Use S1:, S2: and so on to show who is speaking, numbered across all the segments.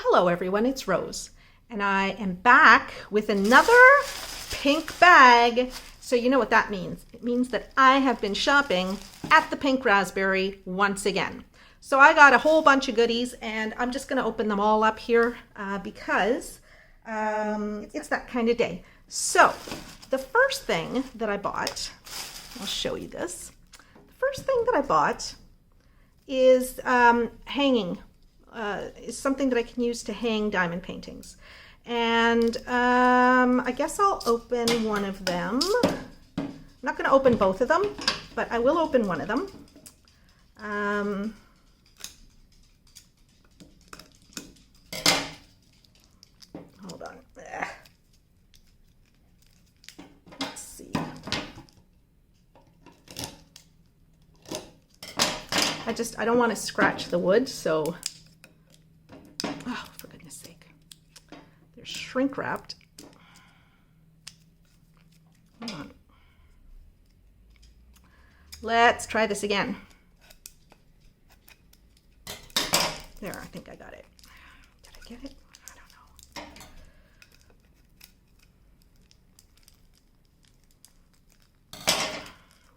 S1: Hello everyone, it's Rose, and I am back with another pink bag. So you know what that means. It means that I have been shopping at the Pink Razzberry once again. So I got a whole bunch of goodies, and I'm just going to open them all up here because it's that kind of day. So the first thing that I bought, I'll show you this. The first thing that I bought is hanging. Is something that I can use to hang diamond paintings. And I guess I'll open one of them. I'm not going to open both of them, but I will open one of them. Hold on. Let's see. I don't want to scratch the wood, so oh, for goodness sake. They're shrink wrapped. Hold on. Let's try this again. There, I think I got it. Did I get it? I don't know.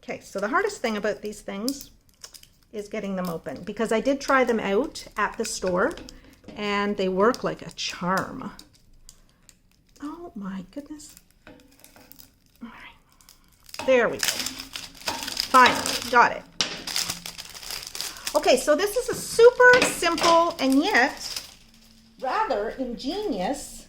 S1: Okay, so the hardest thing about these things is getting them open, because I did try them out at the store and they work like a charm. Oh my goodness. All right, there we go. Finally got it. Okay, so this is a super simple and yet rather ingenious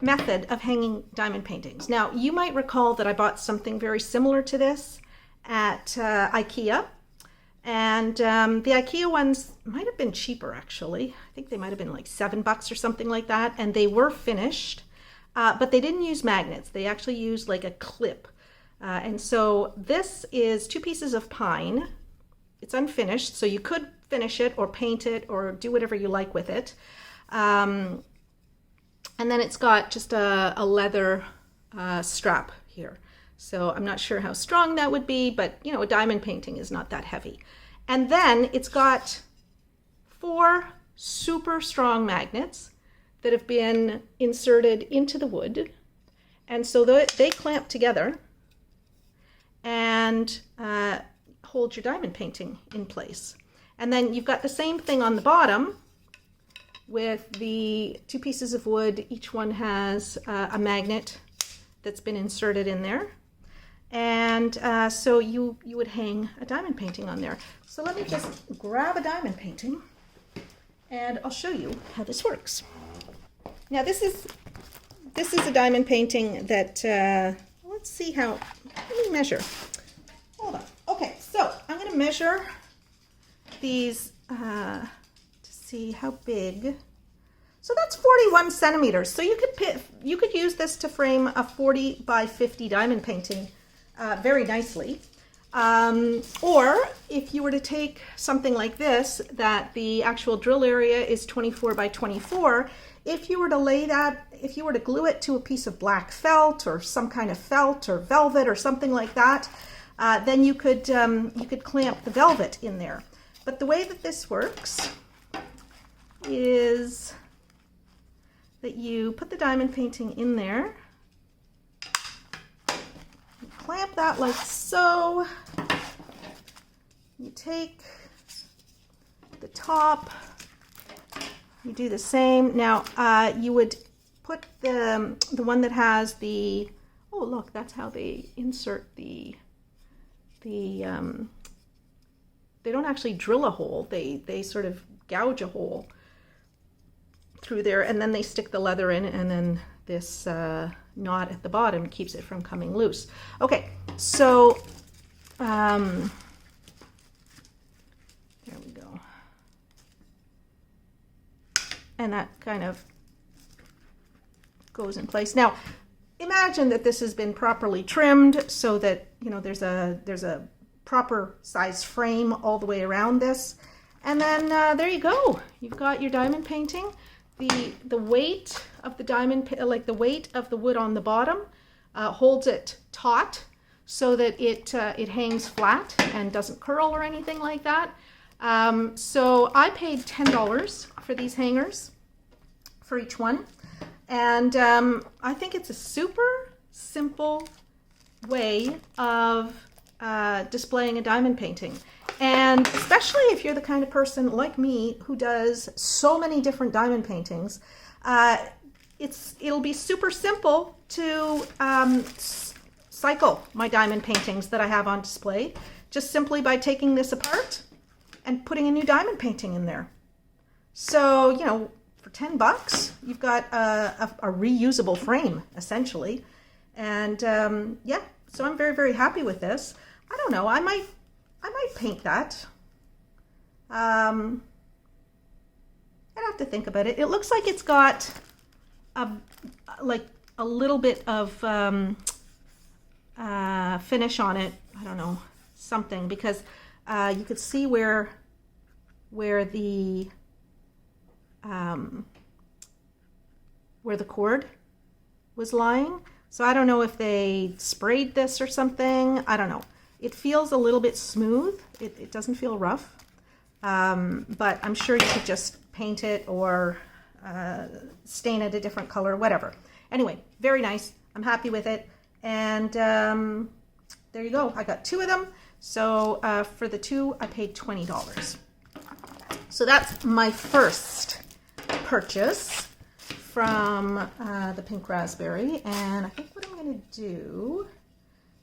S1: method of hanging diamond paintings. Now, you might recall that I bought something very similar to this at IKEA. And the IKEA ones might have been cheaper, actually. I think they might have been like $7 or something like that. And they were finished, but they didn't use magnets. They actually used like a clip. And so this is 2 pieces of pine. It's unfinished, so you could finish it or paint it or do whatever you like with it. And then it's got just a leather strap here. So I'm not sure how strong that would be, but you know, a diamond painting is not that heavy. And then it's got 4 super strong magnets that have been inserted into the wood. And so they clamp together and hold your diamond painting in place. And then you've got the same thing on the bottom with the 2 pieces of wood. Each one has a magnet that's been inserted in there. And so you would hang a diamond painting on there. So let me just grab a diamond painting and I'll show you how this works. Now this is a diamond painting that, let's see how, let me measure. Hold on. Okay, so I'm going to measure these to see how big. So that's 41 centimeters. So you could use this to frame a 40 by 50 diamond painting very nicely. Or if you were to take something like this, that the actual drill area is 24 by 24, if you were to glue it to a piece of black felt or some kind of felt or velvet or something like that, then you could clamp the velvet in there. But the way that this works is that you put the diamond painting in there, you clamp that like so, you take the top, you do the same. Now you would put the one that has the, oh look, that's how they insert they don't actually drill a hole, they sort of gouge a hole through there, and then they stick the leather in, and then this knot at the bottom keeps it from coming loose. Okay, so there we go. And that kind of goes in place. Now, imagine that this has been properly trimmed so that, you know, there's a proper size frame all the way around this. And then there you go. You've got your diamond painting. The weight of the diamond, like the weight of the wood on the bottom, holds it taut so that it hangs flat and doesn't curl or anything like that. So I paid $10 for these hangers for each one. And I think it's a super simple way of displaying a diamond painting. And especially if you're the kind of person like me who does so many different diamond paintings, it'll be super simple to cycle my diamond paintings that I have on display, just simply by taking this apart and putting a new diamond painting in there. So, you know, for $10, you've got a reusable frame, essentially. And yeah, so I'm very, very happy with this. I don't know, I might paint that. I'd have to think about it. It looks like it's got like a little bit of finish on it. I don't know, something, because you could see where the cord was lying. So I don't know if they sprayed this or something. I don't know. It feels a little bit smooth. It doesn't feel rough. But I'm sure you could just paint it or stain it a different color, whatever. Anyway, very nice. I'm happy with it. And there you go. I got 2 of them. So for the 2, I paid $20. So that's my first purchase from the pink raspberry. And I think what I'm going to do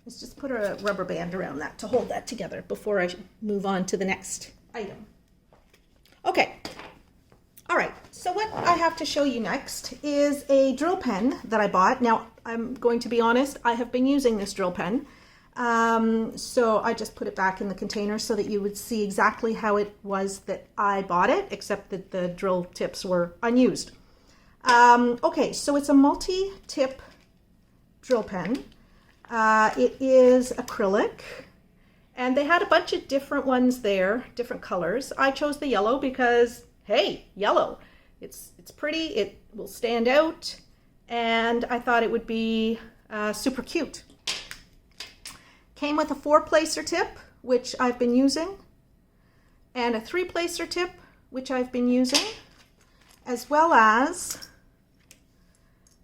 S1: is just put a rubber band around that to hold that together before I move on to the next item. Okay. All right. So what I have to show you next is a drill pen that I bought. Now, I'm going to be honest, I have been using this drill pen. So I just put it back in the container so that you would see exactly how it was that I bought it, except that the drill tips were unused. Okay, so it's a multi-tip drill pen. It is acrylic, and they had a bunch of different ones there, different colors. I chose the yellow because, hey, yellow. It's pretty, it will stand out, and I thought it would be super cute. Came with a 4-placer tip, which I've been using, and a 3-placer tip, which I've been using, as well as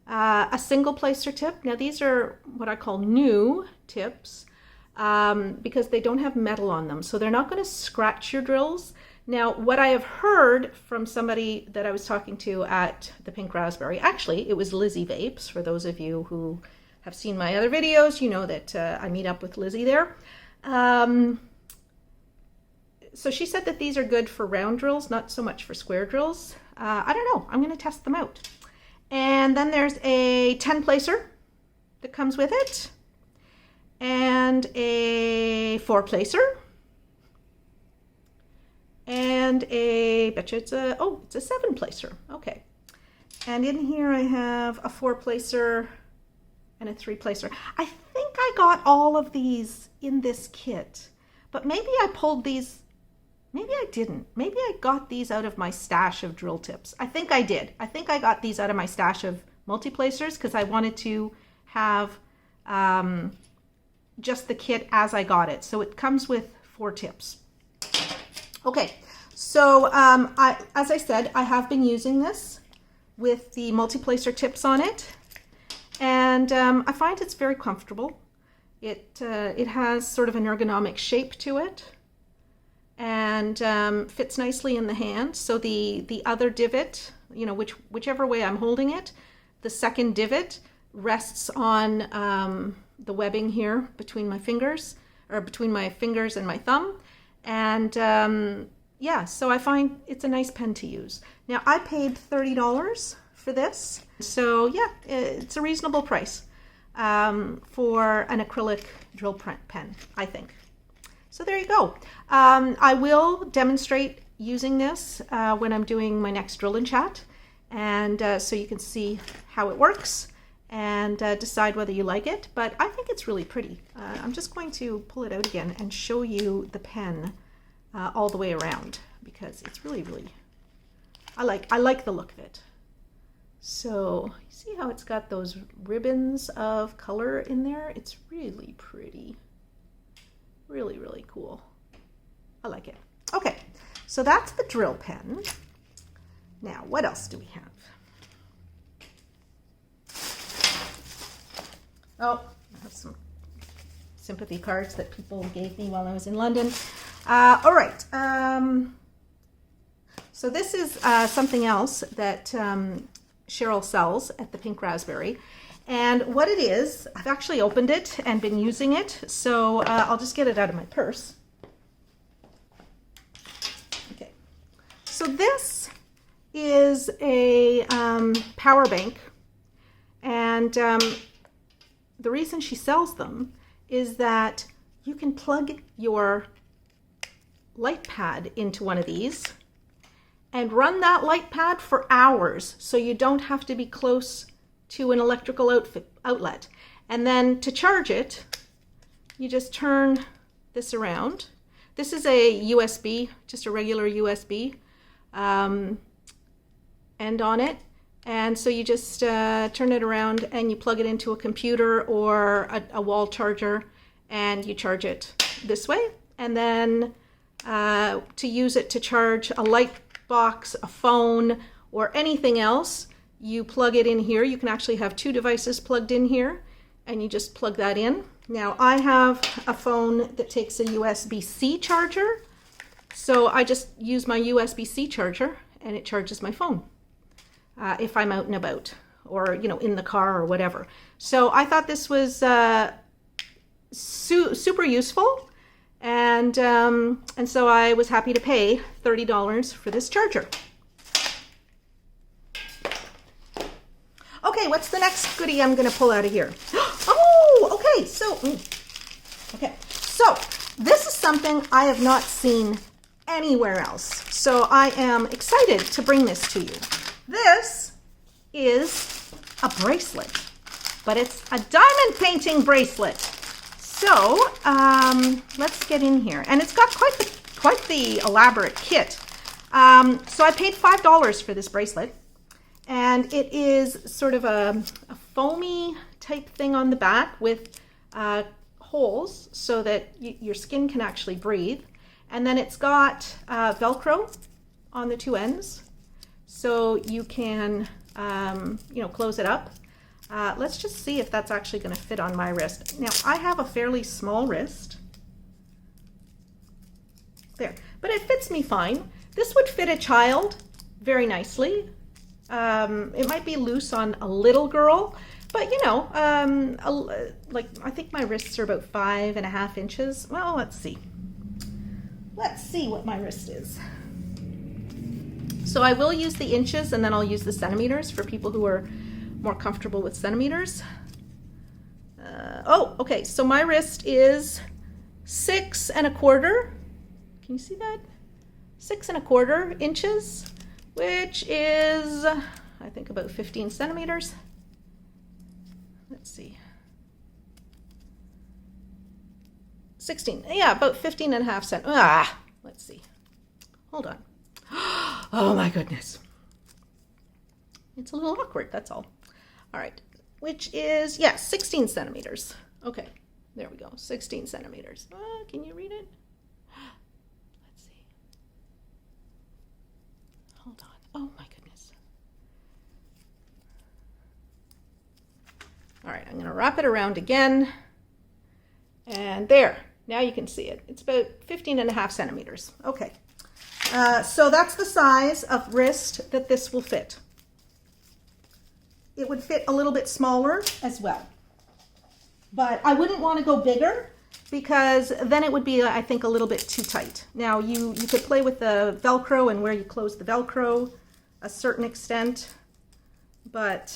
S1: a single placer tip. Now these are what I call new tips because they don't have metal on them, so they're not going to scratch your drills. Now what I have heard from somebody that I was talking to at the Pink Raspberry, actually it was Lizzie Vapes, for those of you who have seen my other videos, you know that I meet up with Lizzie there. So she said that these are good for round drills, not so much for square drills. I don't know, I'm going to test them out. And then there's a 10-placer that comes with it, and a 4-placer, and betcha it's a 7-placer. Okay. And in here I have a 4-placer and a 3-placer. I think I got all of these in this kit, but maybe I pulled these. Maybe I didn't. Maybe I got these out of my stash of drill tips. I think I did. I think I got these out of my stash of multi-placers because I wanted to have just the kit as I got it. So it comes with 4 tips. Okay, so as I said, I have been using this with the multi-placer tips on it, and I find it's very comfortable. It has sort of an ergonomic shape to it, and fits nicely in the hand. So the other divot, you know, whichever way I'm holding it, the second divot rests on the webbing here between my fingers, or between my fingers and my thumb. And yeah, so I find it's a nice pen to use. Now I paid $30 for this. So yeah, it's a reasonable price for an acrylic drill pen, I think. So there you go. I will demonstrate using this when I'm doing my next drill and chat, and so you can see how it works and decide whether you like it. But I think it's really pretty. I'm just going to pull it out again and show you the pen all the way around because it's really, really, I like the look of it. So you see how it's got those ribbons of color in there? It's really pretty. Really, really cool. I like it. Okay, So that's the drill pen. Now, what else do we have? Oh, I have some sympathy cards that people gave me while I was in London. All right. So this is something else that Cheryl sells at the Pink Razzberry. And what it is, I've actually opened it and been using it. So I'll just get it out of my purse. Okay. So this is a power bank. And the reason she sells them is that you can plug your light pad into one of these and run that light pad for hours, so you don't have to be close to an electrical outlet. And then to charge it, you just turn this around. This is a USB, just a regular USB end on it. And so you just turn it around and you plug it into a computer or a wall charger, and you charge it this way. And then to use it to charge a light box, a phone, or anything else, you plug it in here. You can actually have two devices plugged in here, and you just plug that in. Now I have a phone that takes a USB-C charger, so I just use my USB-C charger and it charges my phone. If I'm out and about, or in the car or whatever. So I thought this was super useful, and so I was happy to pay $30 for this charger. Okay, what's the next goodie I'm going to pull out of here? Oh, okay. So this is something I have not seen anywhere else. So I am excited to bring this to you. This is a bracelet, but it's a diamond painting bracelet. So let's get in here, and it's got quite the elaborate kit. So I paid $5 for this bracelet, and it is sort of a foamy type thing on the back with holes so that your skin can actually breathe, and then it's got Velcro on the two ends. So you can, close it up. Let's just see if that's actually going to fit on my wrist. Now, I have a fairly small wrist. There. But it fits me fine. This would fit a child very nicely. It might be loose on a little girl, but, I think my wrists are about 5.5 inches. Well, let's see. Let's see what my wrist is. So I will use the inches, and then I'll use the centimeters for people who are more comfortable with centimeters. Okay, so my wrist is 6 1/4. Can you see that? 6 1/4 inches, which is, I think, about 15 centimeters. Let's see. 16, yeah, about 15.5 centimeters. Let's see. Hold on. Oh my goodness. It's a little awkward, that's all. All right, which is, 16 centimeters. Okay, there we go, 16 centimeters. Can you read it? Let's see. Hold on. Oh my goodness. All right, I'm going to wrap it around again. And there, now you can see it. It's about 15.5 centimeters. Okay. So that's the size of wrist that this will fit. It would fit a little bit smaller as well. But I wouldn't want to go bigger, because then it would be, I think, a little bit too tight. Now, you could play with the Velcro and where you close the Velcro a certain extent. But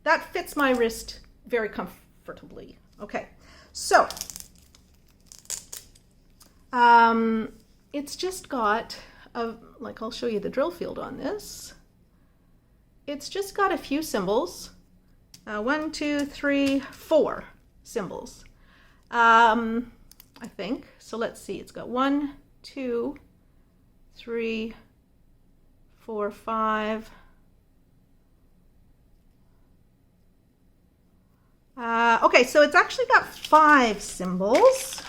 S1: that fits my wrist very comfortably. Okay, so it's just got I'll show you the drill field on this. It's just got a few symbols. 1, 2, 3, 4 symbols. I think. So let's see. It's got 1, 2, 3, 4, 5. Okay, so it's actually got 5 symbols.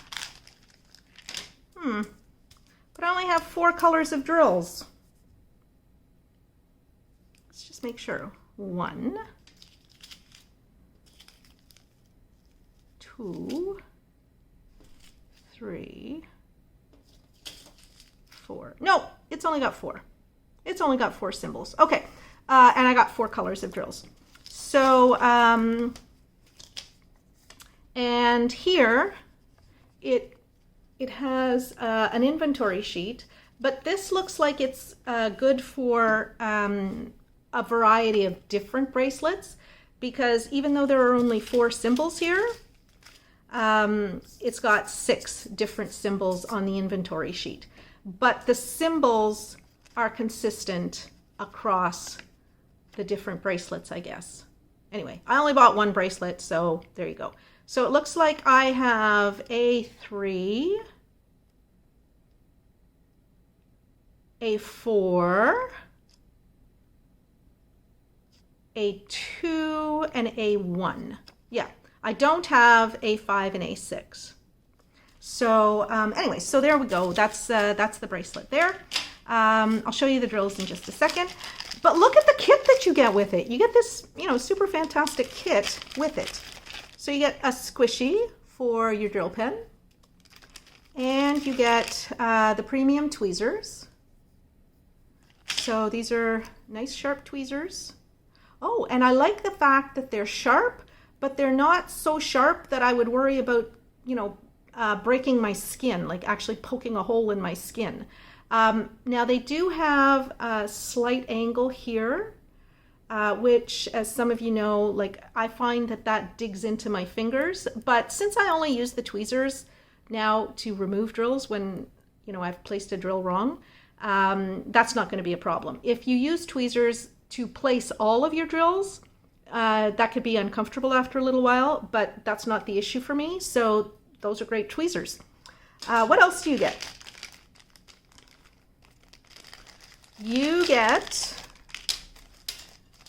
S1: only have 4 colors of drills. Let's just make sure. 1, 2, 3, 4. No, it's only got 4. It's only got 4 symbols. Okay, and I got 4 colors of drills. So, and here it has an inventory sheet, but this looks like it's good for a variety of different bracelets, because even though there are only 4 symbols here, it's got 6 different symbols on the inventory sheet. But the symbols are consistent across the different bracelets, I guess. Anyway, I only bought 1 bracelet, so there you go. So it looks like I have a 3, a 4, a 2, and a 1. Yeah, I don't have a 5 and a 6. So anyway, so there we go. That's the bracelet there. I'll show you the drills in just a second. But look at the kit that you get with it. You get this, super fantastic kit with it. So you get a squishy for your drill pen, and you get the premium tweezers. So these are nice sharp tweezers. Oh, and I like the fact that they're sharp, but they're not so sharp that I would worry about, breaking my skin, like actually poking a hole in my skin. Now they do have a slight angle here, which, as some of you know, like I find that digs into my fingers. But since I only use the tweezers now to remove drills when, I've placed a drill wrong, that's not going to be a problem. If you use tweezers to place all of your drills, that could be uncomfortable after a little while, but that's not the issue for me. So those are great tweezers. What else do you get? You get,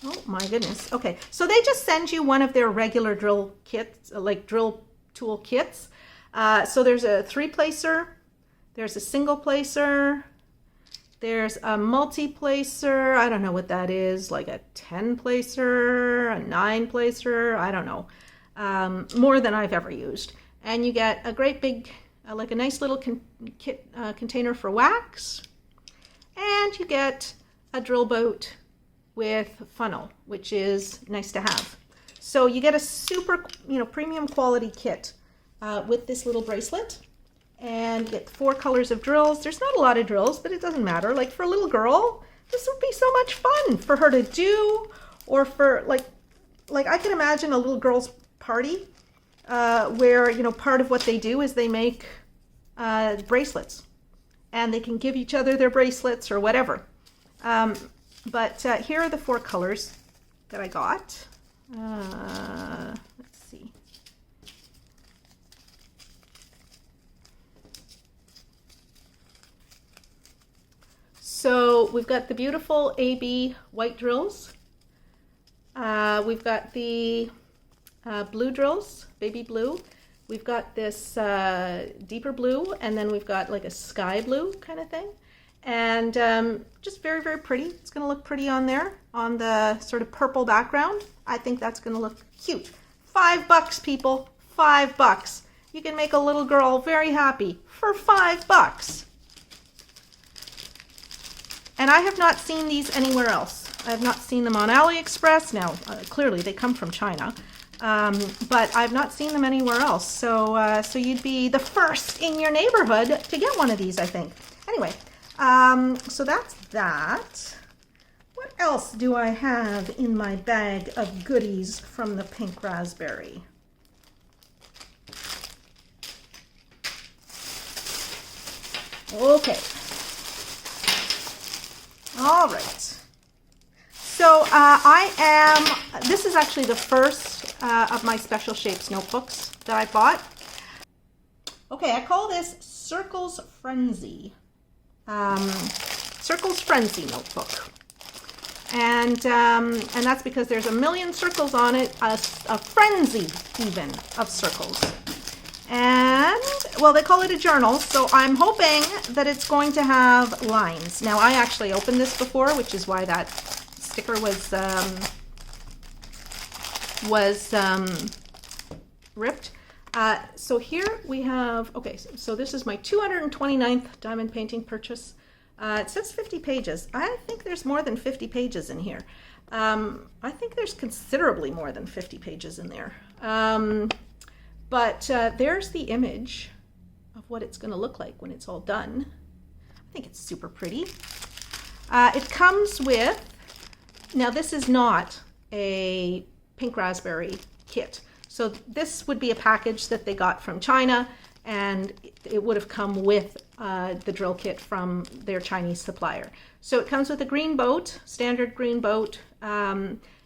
S1: oh my goodness. Okay, so they just send you one of their regular drill kits, like drill tool kits. So there's a 3-placer, there's a single placer, there's a multi-placer, I don't know what that is, like a 10-placer, a 9-placer, I don't know, more than I've ever used. And you get a great big, like a nice little container for wax, and you get a drill boat with funnel, which is nice to have. So you get a super, premium quality kit with this little bracelet. And get 4 colors of drills. There's not a lot of drills, but it doesn't matter. Like for a little girl, this would be so much fun for her to do, or for like I can imagine a little girl's party where, part of what they do is they make bracelets, and they can give each other their bracelets or whatever. But here are the 4 colors that I got. Let's see. So we've got the beautiful AB white drills. We've got the blue drills, baby blue. We've got this deeper blue, and then we've got like a sky blue kind of thing. And just very, very pretty. It's going to look pretty on there on the sort of purple background. I think that's going to look cute. $5, people. $5. You can make a little girl very happy for $5. And I have not seen these anywhere else. I have not seen them on AliExpress. Now, clearly they come from China, but I've not seen them anywhere else. So, so you'd be the first in your neighborhood to get one of these, I think. Anyway, so that's that. What else do I have in my bag of goodies from the Pink Razzberry? Okay. All right. So this is actually the first of my Special Shapes notebooks that I bought. Okay, I call this Circles Frenzy. Circles Frenzy notebook. And that's because there's a million circles on it, a frenzy even of circles. And, well, they call it a journal, so I'm hoping that it's going to have lines. Now, I actually opened this before, which is why that sticker was ripped. So here we have, okay, so this is my 229th diamond painting purchase. It says 50 pages. I think there's more than 50 pages in here. I think there's considerably more than 50 pages in there. But there's the image of what it's going to look like when it's all done. I think it's super pretty. It comes with, now this is not a pink raspberry kit. So this would be a package that they got from China, and it would have come with the drill kit from their Chinese supplier. So it comes with a green boat, standard green boat.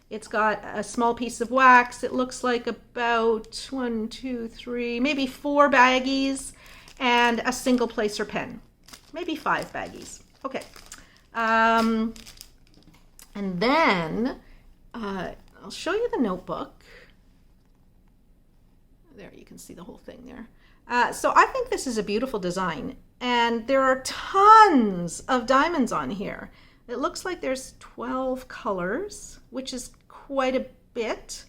S1: It's got a small piece of wax. It looks like about 1, 2, 3, maybe 4 baggies, and a single placer pen, maybe 5 baggies. Okay. And then I'll show you the notebook. There, you can see the whole thing there. So I think this is a beautiful design, and there are tons of diamonds on here. It looks like there's 12 colors, which is quite a bit.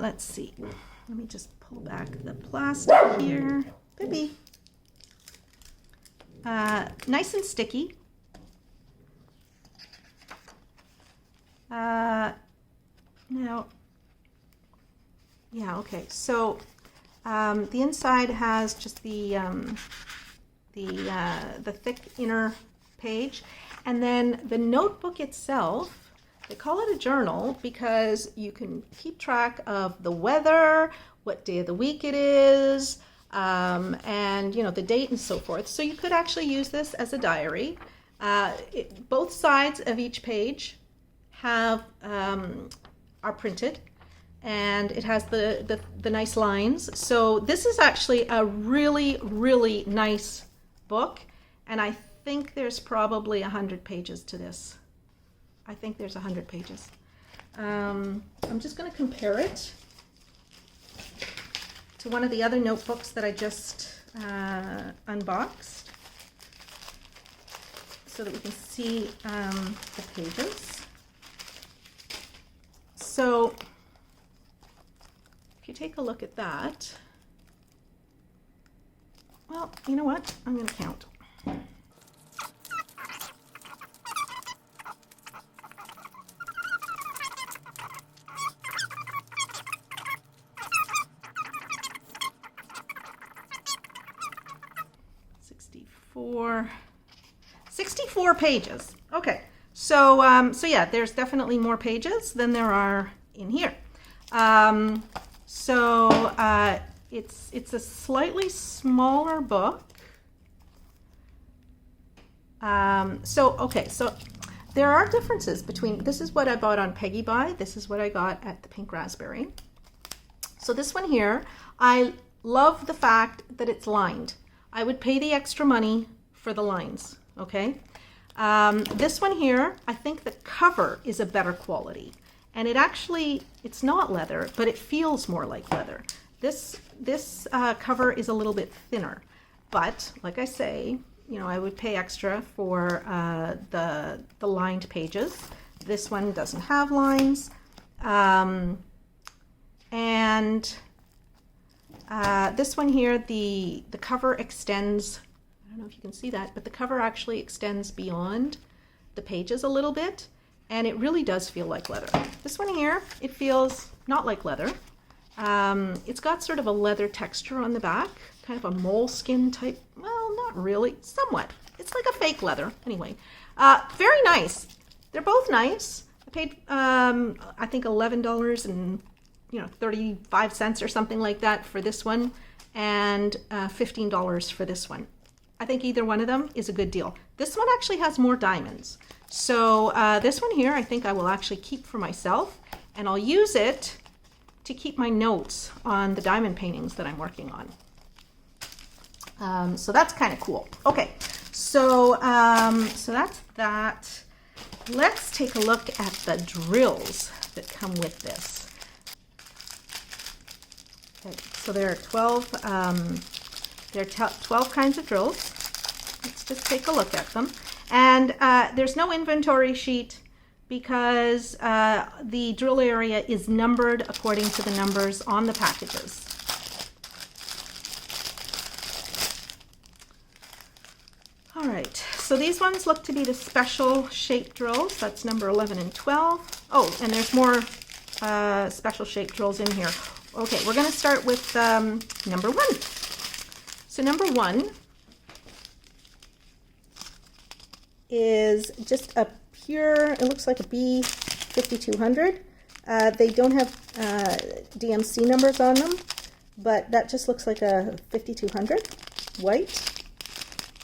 S1: Let's see. Let me just pull back the plastic here. Baby. Nice and sticky. Now, yeah, okay. So the inside has just the thick inner page, and then the notebook itself. They call it a journal because you can keep track of the weather, what day of the week it is, and you know, the date and so forth. So you could actually use this as a diary. Both sides of each page are printed, and it has the nice lines. So this is actually a really, really nice book, and I think there's probably 100 pages to this. I think there's 100 pages. I'm just going to compare it to one of the other notebooks that I just unboxed so that we can see the pages. So if you take a look at that, well, you know what? I'm going to count. for 64 pages. Okay, so yeah, there's definitely more pages than there are in here. It's a slightly smaller book. So there are differences between, this is what I bought on Peggy Buy, this is what I got at the Pink Razzberry. So this one here, I love the fact that it's lined. I would pay the extra money for the lines, okay? This one here, I think the cover is a better quality. And it's not leather, but it feels more like leather. This cover is a little bit thinner, but like I say, you know, I would pay extra for the lined pages. This one doesn't have lines. This one here, the cover extends, I don't know if you can see that, but the cover actually extends beyond the pages a little bit, and it really does feel like leather. This one here, it feels not like leather. It's got sort of a leather texture on the back, kind of a moleskin type, well, not really, somewhat. It's like a fake leather, anyway. Very nice. They're both nice. I paid, I think $11 and 35 cents or something like that for this one, and $15 for this one. I think either one of them is a good deal. This one actually has more diamonds. So this one here, I think I will actually keep for myself, and I'll use it to keep my notes on the diamond paintings that I'm working on. So that's kind of cool. Okay, so that's that. let's take a look at the drills that come with this. Okay, so there are 12 kinds of drills. Let's just take a look at them. And there's no inventory sheet because the drill area is numbered according to the numbers on the packages. All right, so these ones look to be the special shape drills. That's number 11 and 12. Oh, and there's more special shape drills in here. Okay, we're going to start with number 1. So number 1 is just a pure, it looks like a B5200. They don't have DMC numbers on them, but that just looks like a 5200 white.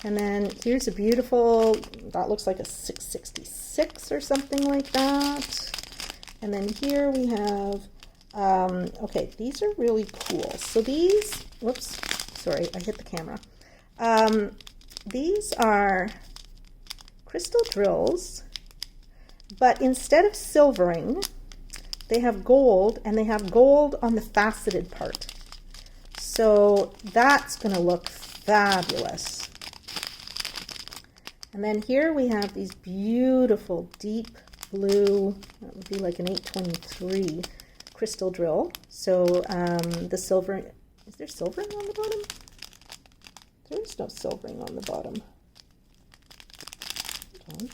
S1: And then here's a beautiful, that looks like a 666 or something like that. And then here we have, okay, these are really cool. So these, whoops, sorry, I hit the camera. These are crystal drills, but instead of silvering, they have gold, and they have gold on the faceted part. So that's going to look fabulous. And then here we have these beautiful deep blue, that would be like an 823 crystal drill. So the silver, is there silvering on the bottom? There is no silvering on the bottom. Hold on.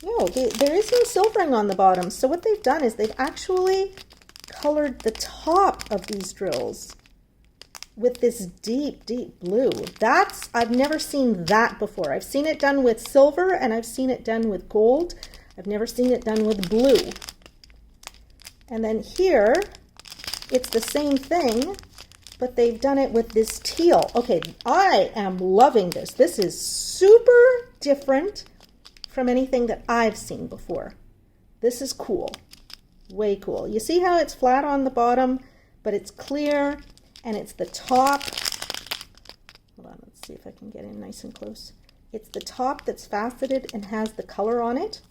S1: No, there is no silvering on the bottom. So what they've done is they've actually colored the top of these drills with this deep, deep blue. I've never seen that before. I've seen it done with silver and I've seen it done with gold. I've never seen it done with blue. And then here, it's the same thing, but they've done it with this teal. Okay, I am loving this. This is super different from anything that I've seen before. This is cool, way cool. You see how it's flat on the bottom, but it's clear, and it's the top. Hold on, let's see if I can get in nice and close. It's the top that's faceted and has the color on it.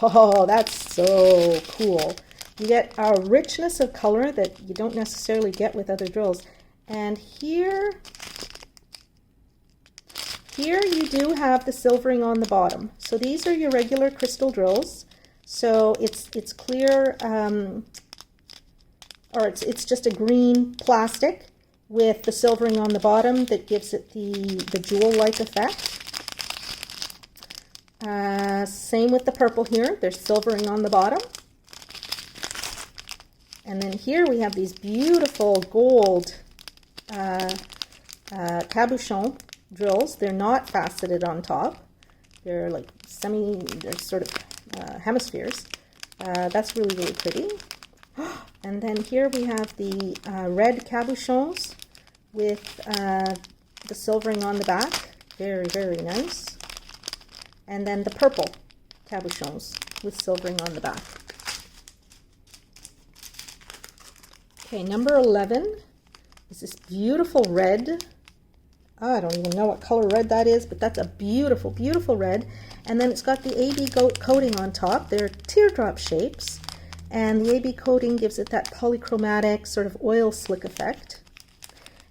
S1: Oh, that's so cool. You get a richness of color that you don't necessarily get with other drills. And here you do have the silvering on the bottom. So these are your regular crystal drills. So it's clear, or it's just a green plastic with the silvering on the bottom that gives it the jewel-like effect. Same with the purple here. There's silvering on the bottom. And then here we have these beautiful gold cabochon drills. They're not faceted on top. They're like they're sort of hemispheres. That's really, really pretty. And then here we have the red cabochons with the silvering on the back. Very, very nice. And then the purple cabochons with silvering on the back. Okay, number 11 is this beautiful red. Oh, I don't even know what color red that is, but that's a beautiful, beautiful red. And then it's got the AB coating on top. They're teardrop shapes. And the AB coating gives it that polychromatic sort of oil slick effect.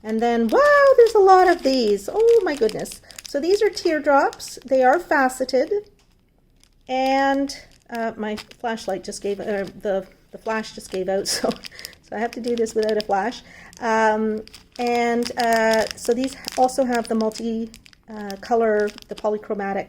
S1: And then, wow, there's a lot of these. Oh my goodness. So these are teardrops. They are faceted. And my flashlight just gave, the flash just gave out, so I have to do this without a flash. So these also have the multi-color, the polychromatic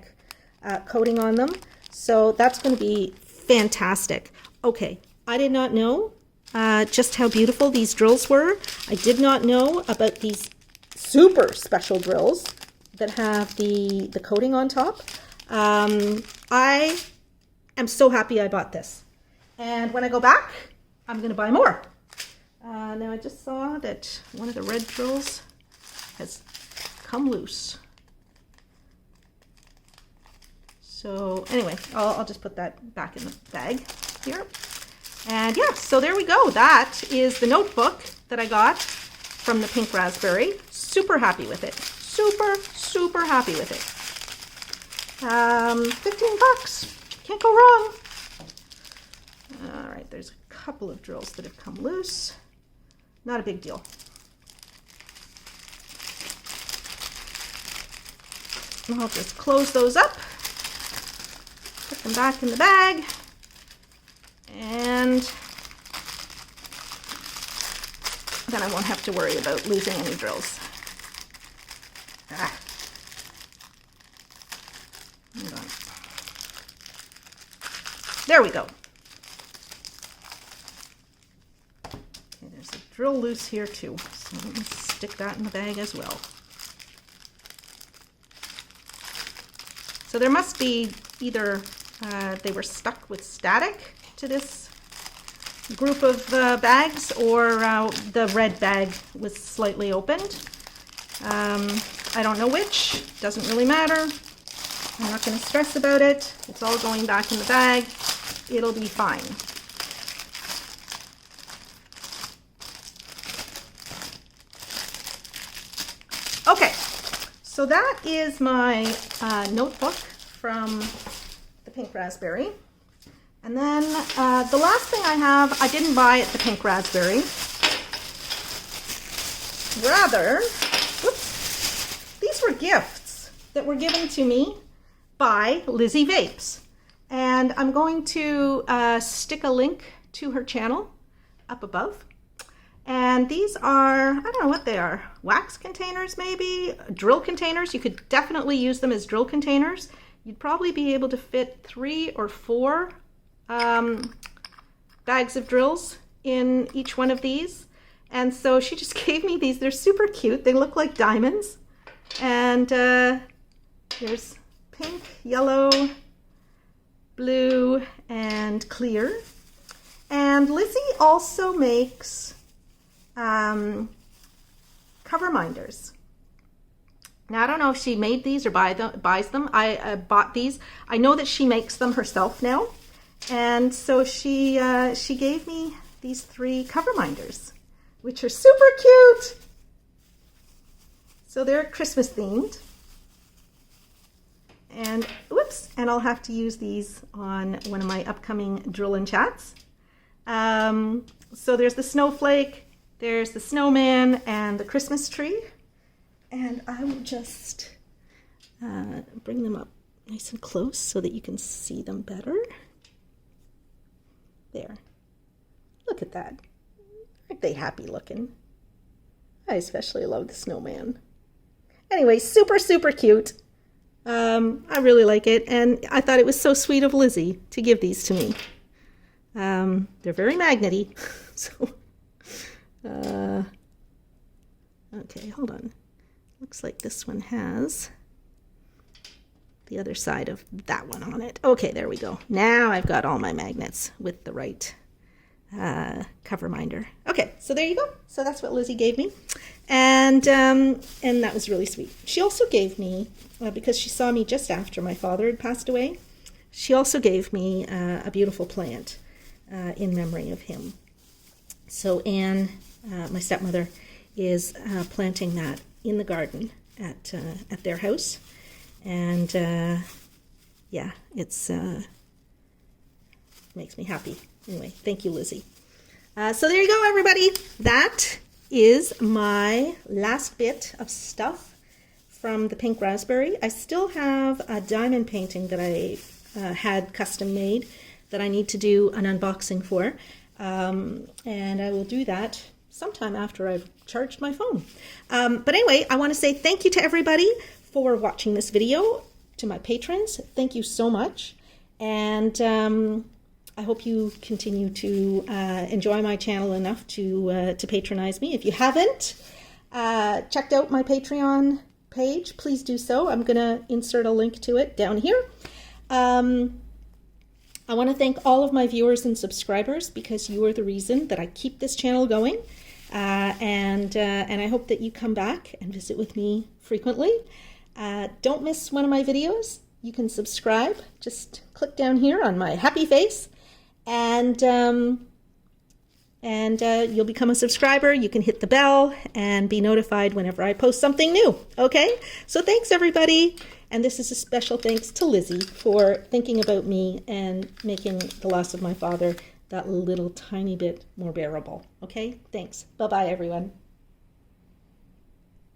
S1: coating on them. So that's going to be fantastic. Okay, I did not know just how beautiful these drills were. I did not know about these super special drills that have the coating on top. I am so happy I bought this. And when I go back, I'm going to buy more. Now I just saw that one of the red drills has come loose. So anyway, I'll just put that back in the bag here. And yeah, so there we go. That is the notebook that I got from the pink raspberry. Super happy with it. Super, super happy with it. $15. Can't go wrong. All right, there's a couple of drills that have come loose. Not a big deal. I'll just close those up, put them back in the bag, and then I won't have to worry about losing any drills. Hold on. There we go. Okay, there's a drill loose here too, so let me stick that in the bag as well. So there must be either they were stuck with static to this group of bags, or the red bag was slightly opened. I don't know which, doesn't really matter. I'm not going to stress about it. It's all going back in the bag. It'll be fine. Okay, so that is my notebook from the Pink Razzberry. And then the last thing I have, I didn't buy at the Pink Razzberry. Rather, whoops, these were gifts that were given to me by Lizzie Vapes. And I'm going to stick a link to her channel up above. And these are, I don't know what they are, wax containers maybe, drill containers. You could definitely use them as drill containers. You'd probably be able to fit 3 or 4 bags of drills in each one of these. And so she just gave me these. They're super cute. They look like diamonds. And there's pink, yellow, blue, and clear. And Lizzie also makes cover minders. Now, I don't know if she made these or buys them. I bought these. I know that she makes them herself now. And so she gave me these 3 cover minders, which are super cute. So they're Christmas themed. And whoops, and I'll have to use these on one of my upcoming drill and chats. So there's the snowflake, there's the snowman, and the Christmas tree. And I will just bring them up nice and close so that you can see them better. There. Look at that. Aren't they happy looking? I especially love the snowman. Anyway, super, super cute. I really like it, and I thought it was so sweet of Lizzie to give these to me. They're very magnety. So, okay, hold on. Looks like this one has the other side of that one on it. Okay, there we go. Now I've got all my magnets with the right cover minder. Okay, so there you go. So that's what Lizzie gave me, and that was really sweet. She also gave me, because she saw me just after my father had passed away, she also gave me a beautiful plant in memory of him. So Anne, my stepmother, is planting that in the garden at their house, and yeah, it's makes me happy. Anyway, thank you, Lizzie. So there you go, everybody. That is my last bit of stuff from the Pink Razzberry. I still have a diamond painting that I had custom made that I need to do an unboxing for, and I will do that sometime after I've charged my phone. But anyway, I want to say thank you to everybody for watching this video. To my patrons, thank you so much, and I hope you continue to enjoy my channel enough to patronize me. If you haven't checked out my Patreon page, please do so. I'm going to insert a link to it down here. I want to thank all of my viewers and subscribers, because you are the reason that I keep this channel going. And I hope that you come back and visit with me frequently. Don't miss one of my videos. You can subscribe. Just click down here on my happy face, and you'll become a subscriber. You can hit the bell and be notified whenever I post something new. Okay? So thanks, everybody, And this is a special thanks to Lizzie for thinking about me and making the loss of my father that little tiny bit more bearable. Okay, thanks. Bye-bye, everyone.